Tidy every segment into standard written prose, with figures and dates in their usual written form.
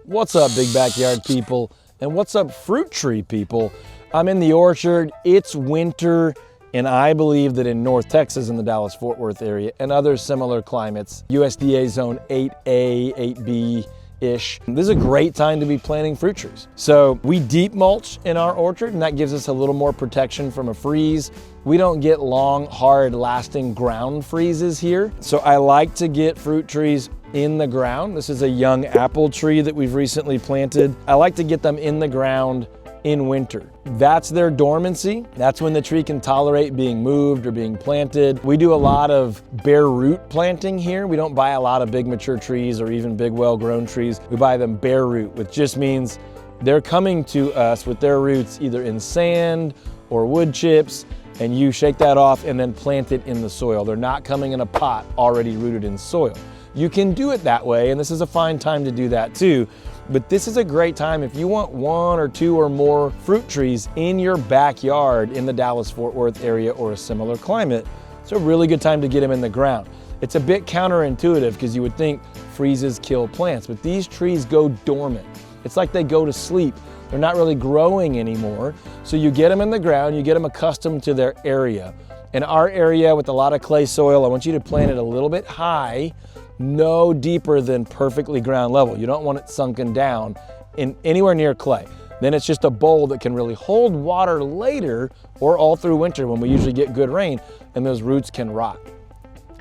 What's up, big backyard people? And what's up, fruit tree people? I'm in the orchard, it's winter, and I believe that in North Texas, in the Dallas-Fort Worth area, and other similar climates, USDA Zone 8A, 8B-ish, this is a great time to be planting fruit trees. So we deep mulch in our orchard, and that gives us a little more protection from a freeze. We don't get long, hard, lasting ground freezes here. So I like to get fruit trees in the ground. This is a young apple tree that we've recently planted. I like to get them in the ground in winter. That's their dormancy. That's when the tree can tolerate being moved or being planted. We do a lot of bare root planting here. We don't buy a lot of big mature trees or even big well-grown trees. We buy them bare root, which just means they're coming to us with their roots either in sand or wood chips, and you shake that off and then plant it in the soil. They're not coming in a pot already rooted in soil. You can do it that way, and this is a fine time to do that too. But this is a great time if you want one or two or more fruit trees in your backyard in the Dallas-Fort Worth area or a similar climate. It's a really good time to get them in the ground. It's a bit counterintuitive because you would think freezes kill plants, but these trees go dormant. It's like they go to sleep. They're not really growing anymore. So you get them in the ground, you get them accustomed to their area. In our area with a lot of clay soil, I want you to plant it a little bit high, no deeper than perfectly ground level. You don't want it sunken down in anywhere near clay. Then it's just a bowl that can really hold water later or all through winter when we usually get good rain, and those roots can rot.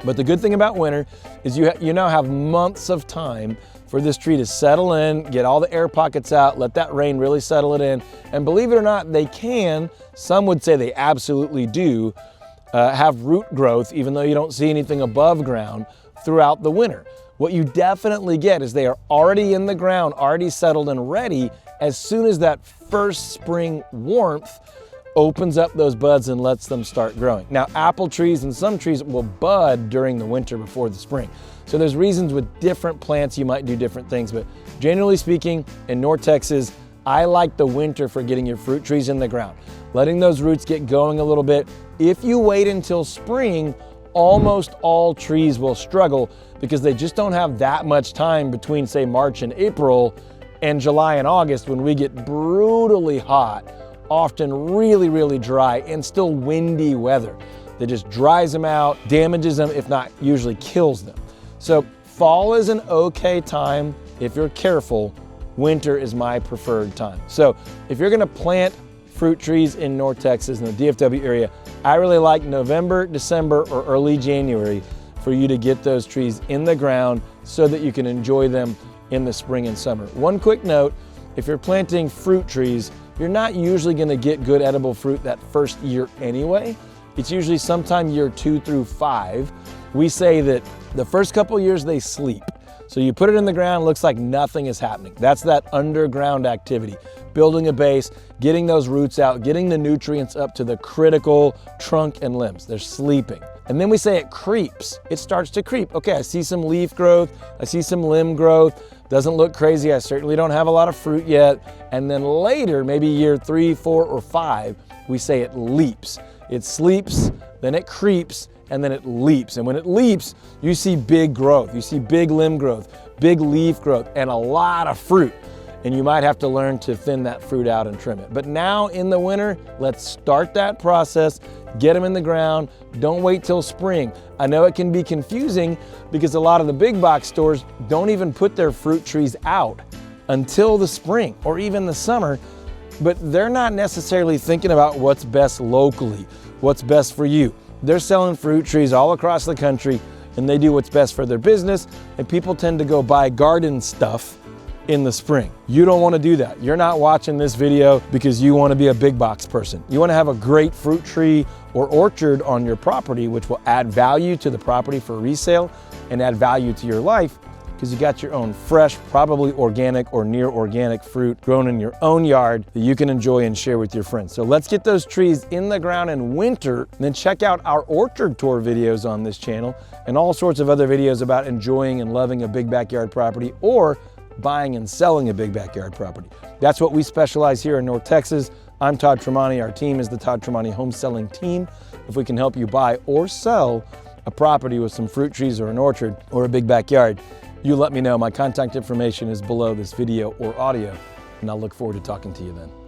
But the good thing about winter is you now have months of time for this tree to settle in, get all the air pockets out, let that rain really settle it in. And believe it or not, they can, some would say they absolutely do, have root growth, even though you don't see anything above ground throughout the winter. What you definitely get is they are already in the ground, already settled and ready as soon as that first spring warmth opens up those buds and lets them start growing. Now, apple trees and some trees will bud during the winter before the spring. So there's reasons with different plants you might do different things, but generally speaking, in North Texas, I like the winter for getting your fruit trees in the ground, letting those roots get going a little bit. If you wait until spring, almost all trees will struggle because they just don't have that much time between, say, March and April and July and August when we get brutally hot, often really, really dry and still windy weather that just dries them out, damages them, if not usually kills them. So fall is an okay time if you're careful. Winter is my preferred time. So if you're gonna plant fruit trees in North Texas, in the DFW area, I really like November, December, or early January for you to get those trees in the ground so that you can enjoy them in the spring and summer. One quick note, if you're planting fruit trees, you're not usually gonna get good edible fruit that first year anyway. It's usually sometime year 2 through 5. We say that the first couple years they sleep. So you put it in the ground, looks like nothing is happening. That's that underground activity. Building a base, getting those roots out, getting the nutrients up to the critical trunk and limbs. They're sleeping. And then we say it creeps. It starts to creep. Okay, I see some leaf growth, I see some limb growth. Doesn't look crazy. I certainly don't have a lot of fruit yet. And then later, maybe year 3, 4, or 5, we say it leaps. It sleeps, then it creeps, and then it leaps. And when it leaps, you see big growth. You see big limb growth, big leaf growth, and a lot of fruit. And you might have to learn to thin that fruit out and trim it. But now in the winter, let's start that process, get them in the ground. Don't wait till spring. I know it can be confusing because a lot of the big box stores don't even put their fruit trees out until the spring or even the summer, but they're not necessarily thinking about what's best locally, what's best for you. They're selling fruit trees all across the country and they do what's best for their business, and people tend to go buy garden stuff in the spring. You don't want to do that. You're not watching this video because you want to be a big box person. You want to have a great fruit tree or orchard on your property, which will add value to the property for resale and add value to your life because you got your own fresh, probably organic or near organic fruit grown in your own yard that you can enjoy and share with your friends. So let's get those trees in the ground in winter, and then check out our orchard tour videos on this channel and all sorts of other videos about enjoying and loving a big backyard property or buying and selling a big backyard property. That's what we specialize here in North Texas. I'm Todd Tremonti. Our team is the Todd Tremonti Home Selling Team. If we can help you buy or sell a property with some fruit trees or an orchard or a big backyard, you let me know. My contact information is below this video or audio, and I'll look forward to talking to you then.